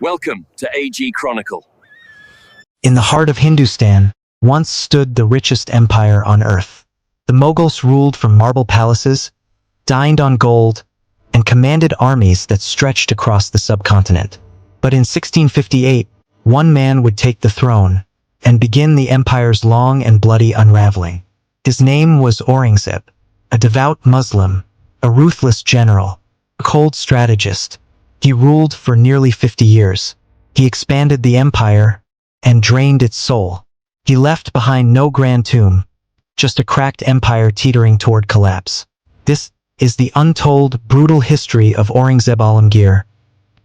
Welcome to AG Chronicle. In the heart of Hindustan, once stood the richest empire on earth. The Mughals ruled from marble palaces, dined on gold, and commanded armies that stretched across the subcontinent. But in 1658, one man would take the throne and begin the empire's long and bloody unraveling. His name was Aurangzeb, a devout Muslim, a ruthless general, a cold strategist. He ruled for nearly 50 years. He expanded the empire and drained its soul. He left behind no grand tomb, just a cracked empire teetering toward collapse. This is the untold, brutal history of Aurangzeb Alamgir,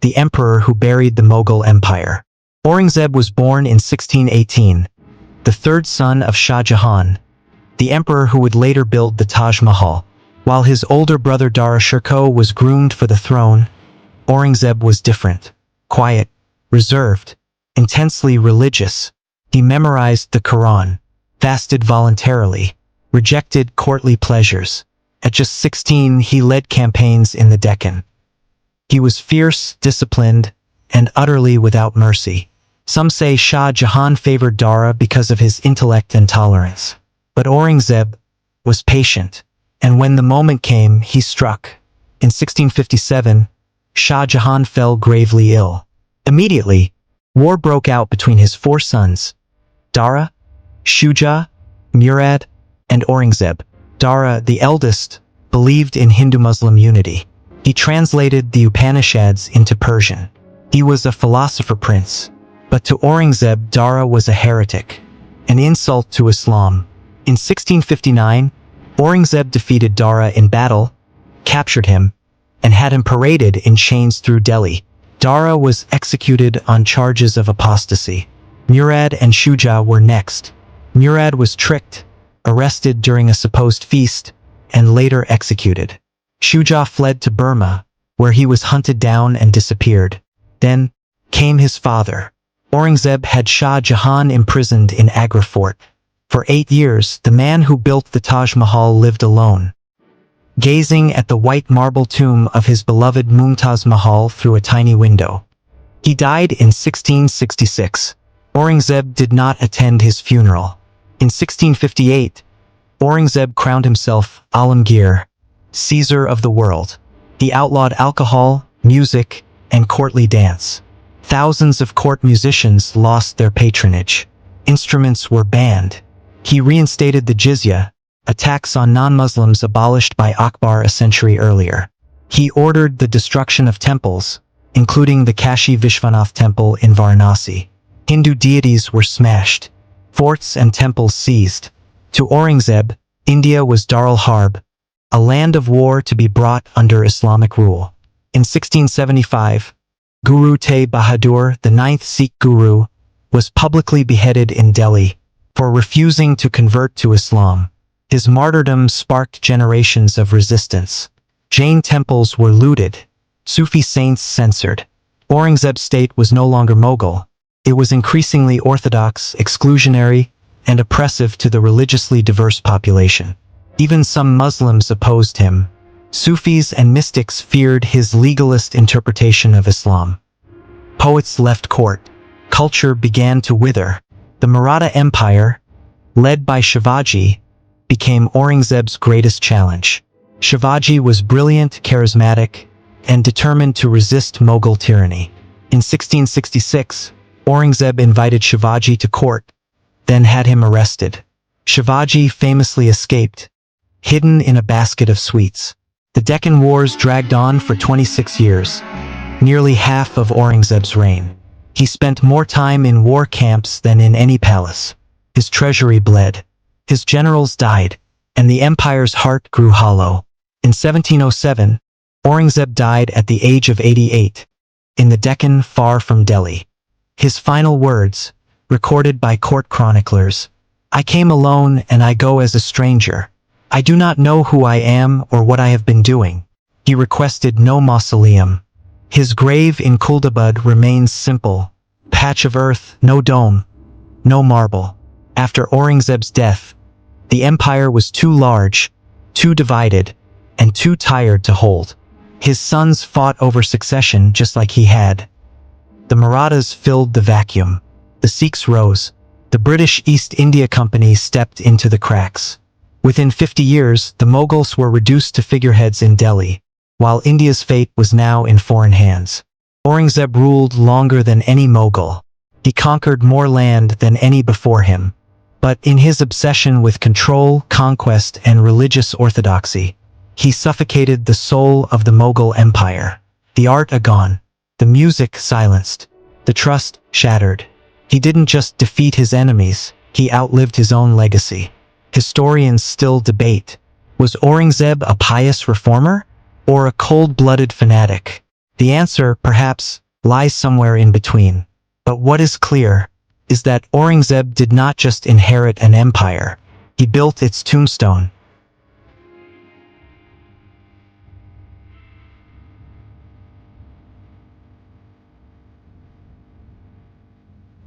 the emperor who buried the Mughal Empire. Aurangzeb was born in 1618, the third son of Shah Jahan, the emperor who would later build the Taj Mahal. While his older brother Dara Shikoh was groomed for the throne, Aurangzeb was different, quiet, reserved, intensely religious. He memorized the Quran, fasted voluntarily, rejected courtly pleasures. At just 16, he led campaigns in the Deccan. He was fierce, disciplined, and utterly without mercy. Some say Shah Jahan favored Dara because of his intellect and tolerance. But Aurangzeb was patient, and when the moment came, he struck. In 1657, Shah Jahan fell gravely ill. Immediately, war broke out between his four sons, Dara, Shuja, Murad, and Aurangzeb. Dara, the eldest, believed in Hindu-Muslim unity. He translated the Upanishads into Persian. He was a philosopher prince, but to Aurangzeb, Dara was a heretic, an insult to Islam. In 1659, Aurangzeb defeated Dara in battle, captured him, and had him paraded in chains through Delhi. Dara was executed on charges of apostasy. Murad and Shuja were next. Murad was tricked, arrested during a supposed feast, and later executed. Shuja fled to Burma, where he was hunted down and disappeared. Then came his father. Aurangzeb had Shah Jahan imprisoned in Agra Fort. For 8 years, the man who built the Taj Mahal lived alone, gazing at the white marble tomb of his beloved Mumtaz Mahal through a tiny window. He died in 1666. Aurangzeb did not attend his funeral. In 1658, Aurangzeb crowned himself Alamgir, Caesar of the world. He outlawed alcohol, music, and courtly dance. Thousands of court musicians lost their patronage. Instruments were banned. He reinstated the jizya, a tax on non-Muslims abolished by Akbar a century earlier. He ordered the destruction of temples, including the Kashi Vishwanath temple in Varanasi. Hindu deities were smashed, forts and temples seized. To Aurangzeb, India was Darul Harb, a land of war to be brought under Islamic rule. In 1675, Guru Tegh Bahadur, the 9th Sikh Guru, was publicly beheaded in Delhi for refusing to convert to Islam. His martyrdom sparked generations of resistance. Jain temples were looted, Sufi saints censored. Aurangzeb's state was no longer Mughal. It was increasingly orthodox, exclusionary, and oppressive to the religiously diverse population. Even some Muslims opposed him. Sufis and mystics feared his legalist interpretation of Islam. Poets left court. Culture began to wither. The Maratha Empire, led by Shivaji, became Aurangzeb's greatest challenge. Shivaji was brilliant, charismatic, and determined to resist Mughal tyranny. In 1666, Aurangzeb invited Shivaji to court, then had him arrested. Shivaji famously escaped, hidden in a basket of sweets. The Deccan Wars dragged on for 26 years, nearly half of Aurangzeb's reign. He spent more time in war camps than in any palace. His treasury bled. His generals died, and the empire's heart grew hollow. In 1707, Aurangzeb died at the age of 88, in the Deccan far from Delhi. His final words, recorded by court chroniclers, "I came alone and I go as a stranger. I do not know who I am or what I have been doing." He requested no mausoleum. His grave in Kuldabad remains simple, patch of earth, no dome, no marble. After Aurangzeb's death, the empire was too large, too divided, and too tired to hold. His sons fought over succession just like he had. The Marathas filled the vacuum. The Sikhs rose. The British East India Company stepped into the cracks. Within 50 years, the Mughals were reduced to figureheads in Delhi, while India's fate was now in foreign hands. Aurangzeb ruled longer than any Mughal. He conquered more land than any before him. But in his obsession with control, conquest, and religious orthodoxy, he suffocated the soul of the Mughal Empire. The art gone, the music silenced, the trust shattered. He didn't just defeat his enemies, he outlived his own legacy. Historians still debate, was Aurangzeb a pious reformer or a cold-blooded fanatic? The answer, perhaps, lies somewhere in between. But what is clear is that Aurangzeb did not just inherit an empire, he built its tombstone.